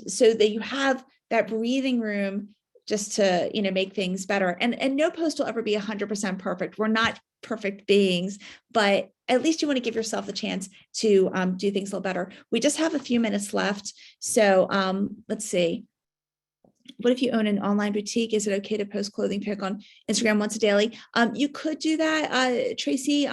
so that you have that breathing room just to make things better. And no post will ever be 100% perfect. We're not perfect beings, but at least you want to give yourself the chance to do things a little better. We just have a few minutes left, so let's see. What if you own an online boutique? Is it okay to post clothing pic on Instagram once a daily? You could do that, Tracy.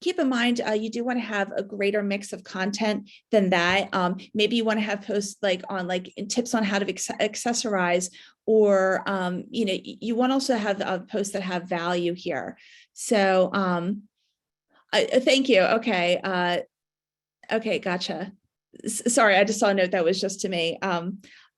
Keep in mind, you do want to have a greater mix of content than that. Maybe you want to have posts on tips on how to accessorize, or you want to also have posts that have value here. So thank you. Okay. Okay, gotcha. Sorry, I just saw a note that was just to me.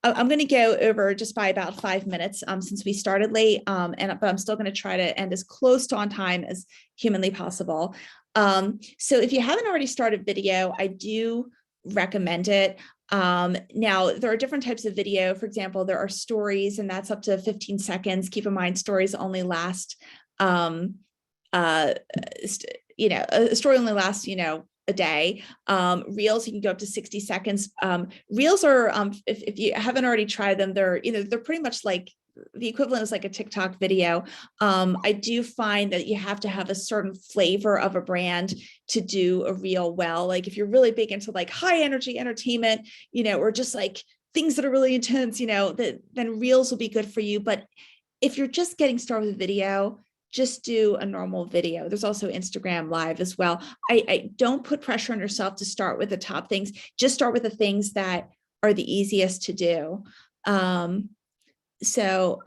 I'm going to go over just by about 5 minutes since we started late, but I'm still going to try to end as close to on time as humanly possible. So if you haven't already started video, I do recommend it. Now, there are different types of video. For example, there are stories, and that's up to 15 seconds. Keep in mind, stories only last, a story only lasts, a day. Reels, you can go up to 60 seconds. Reels are, if you haven't already tried them, they're pretty much like the equivalent is like a TikTok video. I do find that you have to have a certain flavor of a brand to do a reel well. Like if you're really big into like high energy entertainment, or just like things that are really intense, then reels will be good for you. But if you're just getting started with video, just do a normal video. There's also Instagram Live as well. I don't put pressure on yourself to start with the top things. Just start with the things that are the easiest to do. So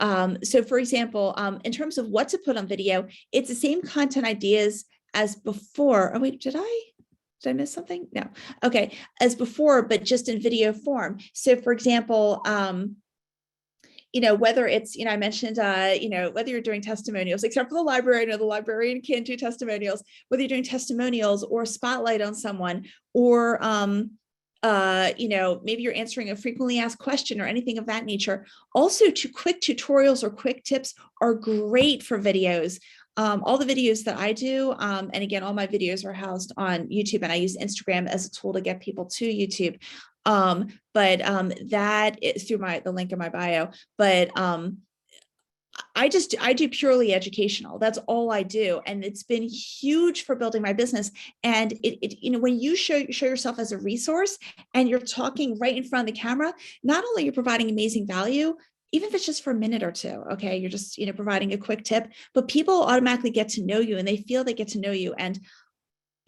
for example, in terms of what to put on video, it's the same content ideas as before. Oh wait, did I miss something? No. Okay, as before, but just in video form. So for example, whether it's, I mentioned, whether you're doing testimonials, except for the librarian, the librarian can't do testimonials, whether you're doing testimonials or spotlight on someone, or, maybe you're answering a frequently asked question or anything of that nature. Also, quick tutorials or quick tips are great for videos. All the videos that I do, and again, all my videos are housed on YouTube, and I use Instagram as a tool to get people to YouTube. That is through the link in my bio, but I do purely educational. That's all I do. And it's been huge for building my business. And when you show yourself as a resource and you're talking right in front of the camera, not only are you providing amazing value, even if it's just for a minute or two, okay, you're just, providing a quick tip, but people automatically get to know you and they feel they get to know you. And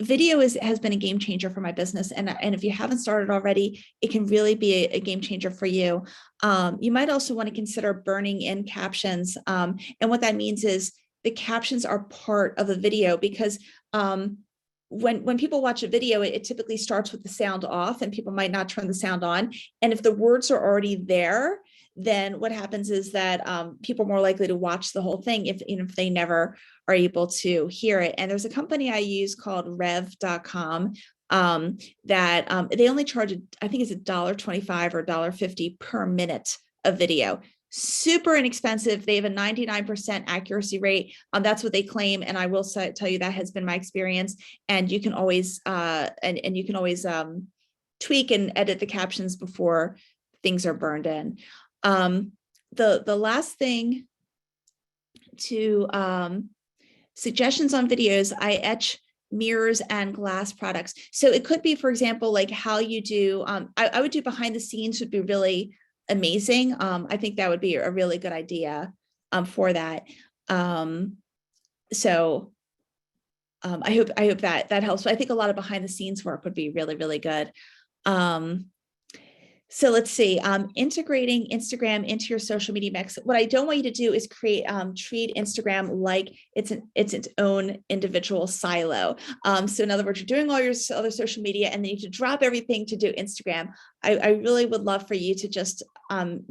video has been a game changer for my business. And if you haven't started already, it can really be a game changer for you. You might also want to consider burning in captions. And what that means is the captions are part of a video, because when people watch a video, it typically starts with the sound off and people might not turn the sound on. And if the words are already there, then what happens is that people are more likely to watch the whole thing if they never are able to hear it. And there's a company I use called rev.com that they only charge, I think it's $1.25 or $1.50 per minute of video. Super inexpensive. They have a 99% accuracy rate. That's what they claim. And I will tell you that has been my experience. And you can always tweak and edit the captions before things are burned in. The last thing to suggestions on videos, I etch mirrors and glass products. So it could be, for example, like how you do, I would do behind the scenes would be really amazing. I think that would be a really good idea for that. I hope that helps. But I think a lot of behind the scenes work would be really, really good. So let's see, integrating Instagram into your social media mix. What I don't want you to do is treat Instagram like it's its own individual silo. So in other words, you're doing all your other social media and then you have to drop everything to do Instagram. I really would love for you to just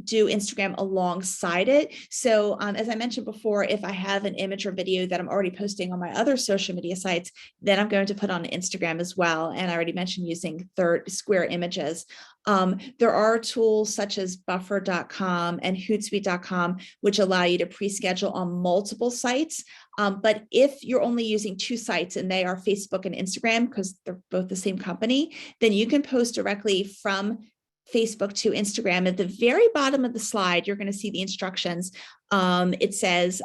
do Instagram alongside it. So as I mentioned before, if I have an image or video that I'm already posting on my other social media sites, then I'm going to put on Instagram as well. And I already mentioned using square images. There are tools such as buffer.com and hootsuite.com, which allow you to pre-schedule on multiple sites. But if you're only using 2 sites and they are Facebook and Instagram, because they're both the same company, then you can post directly from Facebook to Instagram. At the very bottom of the slide, you're going to see the instructions. It says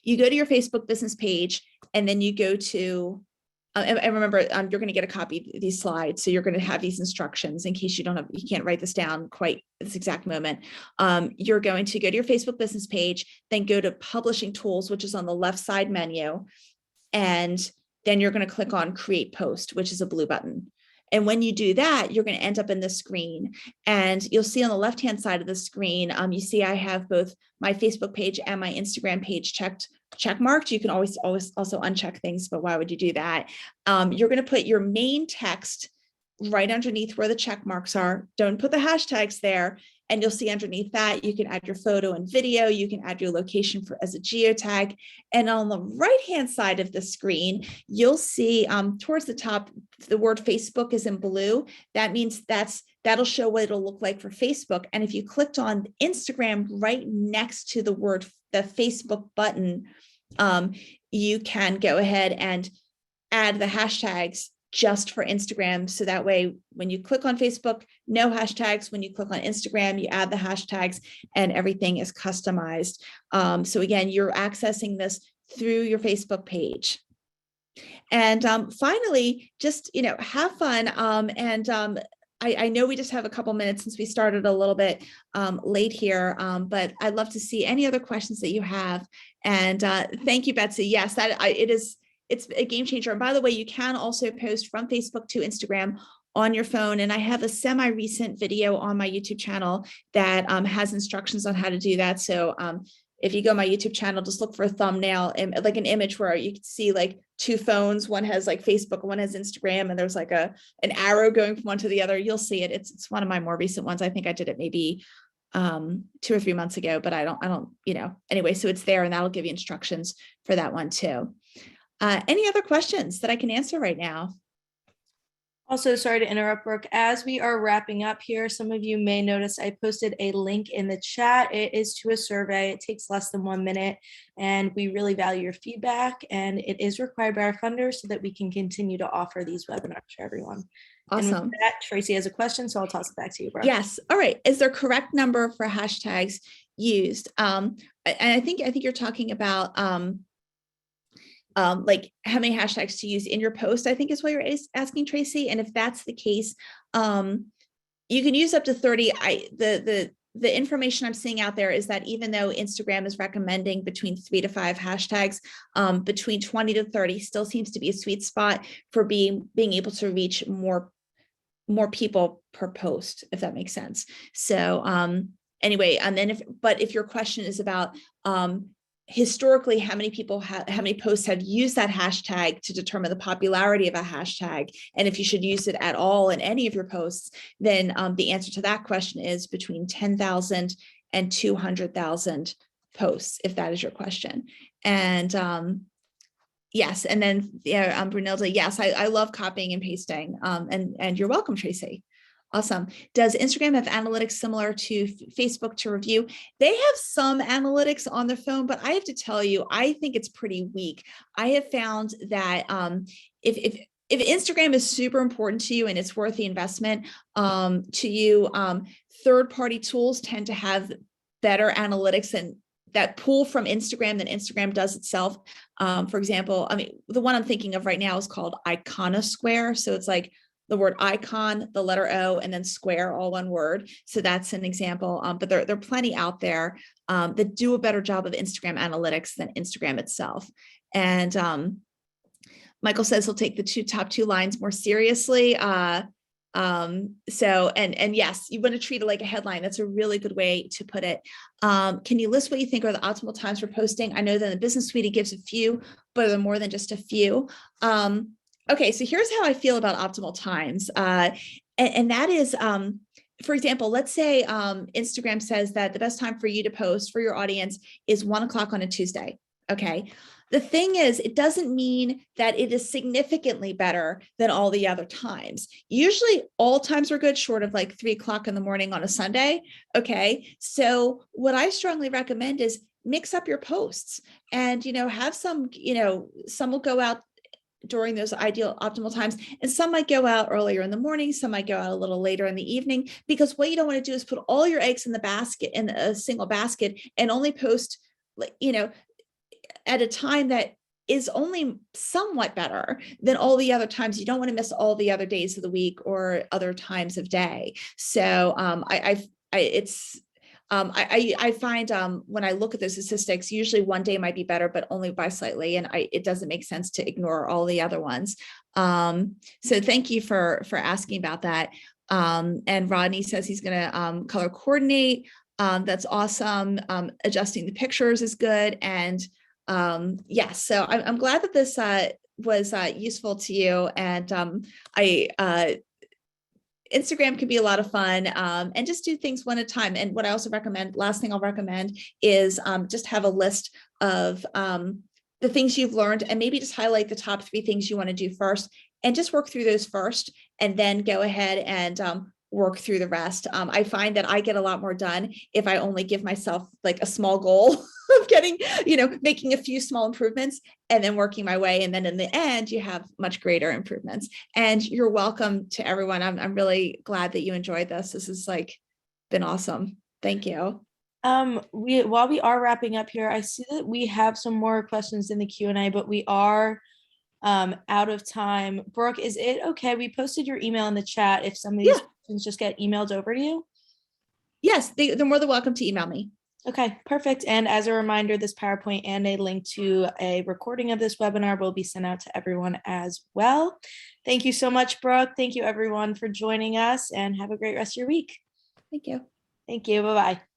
you go to your Facebook business page and then you go to and remember, you're going to get a copy of these slides. So you're going to have these instructions in case you can't write this down quite at this exact moment. You're going to go to your Facebook business page, then go to publishing tools, which is on the left side menu. And then you're going to click on create post, which is a blue button. And when you do that, you're going to end up in this screen. And you'll see on the left-hand side of the screen, you see I have both my Facebook page and my Instagram page check marked. You can always also uncheck things, but why would you do that? You're going to put your main text right underneath where the check marks are. Don't put the hashtags there. And you'll see underneath that, you can add your photo and video. You can add your location as a geotag. And on the right-hand side of the screen, you'll see towards the top, the word Facebook is in blue. That means that'll show what it'll look like for Facebook. And if you clicked on Instagram right next to the Facebook button, you can go ahead and add the hashtags just for Instagram. So that way, when you click on Facebook, no hashtags. When you click on Instagram, you add the hashtags and everything is customized. So again, you're accessing this through your Facebook page. And finally, just, have fun. I know we just have a couple minutes since we started a little bit late here, but I'd love to see any other questions that you have. And thank you, Betsy. Yes, it's a game changer. And by the way, you can also post from Facebook to Instagram on your phone. And I have a semi-recent video on my YouTube channel that has instructions on how to do that. So if you go to my YouTube channel, just look for a thumbnail, like an image where you can see like two phones. One has like Facebook, one has Instagram, and there's like an arrow going from one to the other. You'll see it. It's one of my more recent ones. I think I did it maybe 2 or 3 months ago, but I don't, anyway, so it's there and that'll give you instructions for that one too. Any other questions that I can answer right now? Also, sorry to interrupt, Brooke. As we are wrapping up here, some of you may notice I posted a link in the chat. It is to a survey. It takes less than 1 minute, and we really value your feedback, and it is required by our funders so that we can continue to offer these webinars for everyone. Awesome. And with that, Tracy has a question, so I'll toss it back to you, Brooke. Yes. All right. Is there correct number for hashtags used? And I think you're talking about like how many hashtags to use in your post, I think is what you're asking, Tracy. And if that's the case, you can use up to 30. The information I'm seeing out there is that even though Instagram is recommending between 3 to 5 hashtags, between 20 to 30 still seems to be a sweet spot for being able to reach more people per post, if that makes sense. So anyway, and then if your question is about historically, how many posts have used that hashtag to determine the popularity of a hashtag, and if you should use it at all in any of your posts, then the answer to that question is between 10,000 and 200,000 posts, if that is your question. And yes, and then Brunilda, yes, I love copying and pasting, and you're welcome, Tracy. Awesome. Does Instagram have analytics similar to Facebook to review? They have some analytics on their phone, but I have to tell you, I think it's pretty weak. I have found that if Instagram is super important to you and it's worth the investment to you, third-party tools tend to have better analytics and that pull from Instagram than Instagram does itself. For example, the one I'm thinking of right now is called Iconosquare. So it's like the word icon, the letter O, and then square, all one word. So that's an example, but there are plenty out there that do a better job of Instagram analytics than Instagram itself. And Michael says he'll take the top two lines more seriously. So, and yes, you want to treat it like a headline. That's a really good way to put it. Can you list what you think are the optimal times for posting? I know that in the business suite, it gives a few, but there are more than just a few. Okay, so here's how I feel about optimal times. And that is, for example, let's say Instagram says that the best time for you to post for your audience is 1 o'clock on a Tuesday. Okay. The thing is, it doesn't mean that it is significantly better than all the other times. Usually all times are good, short of like 3 o'clock in the morning on a Sunday. Okay. So what I strongly recommend is mix up your posts and, have some, some will go out during those optimal times. And some might go out earlier in the morning, some might go out a little later in the evening, because what you don't want to do is put all your eggs in the basket, in a single basket, and only post, at a time that is only somewhat better than all the other times. You don't want to miss all the other days of the week or other times of day. So I find when I look at the statistics, usually one day might be better, but only by slightly. And it doesn't make sense to ignore all the other ones. So thank you for asking about that. And Rodney says he's going to color coordinate. That's awesome. Adjusting the pictures is good. And yes, so I'm glad that this was useful to you. And Instagram can be a lot of fun, and just do things one at a time. And what I also recommend, last thing I'll recommend is just have a list of the things you've learned, and maybe just highlight the top 3 things you want to do first, and just work through those first, and then go ahead and work through the rest. I find that I get a lot more done if I only give myself like a small goal of getting, making a few small improvements and then working my way. And then in the end, you have much greater improvements. And you're welcome to everyone. I'm really glad that you enjoyed this. This has been awesome. Thank you. While we are wrapping up here, I see that we have some more questions in the Q&A, but we are out of time. Brooke, is it okay? We posted your email in the chat if some of these questions just get emailed over to you. Yes, they're more than welcome to email me. Okay, perfect. And as a reminder, this PowerPoint and a link to a recording of this webinar will be sent out to everyone as well. Thank you so much, Brooke. Thank you everyone for joining us, and have a great rest of your week. Thank you. Thank you. Bye-bye.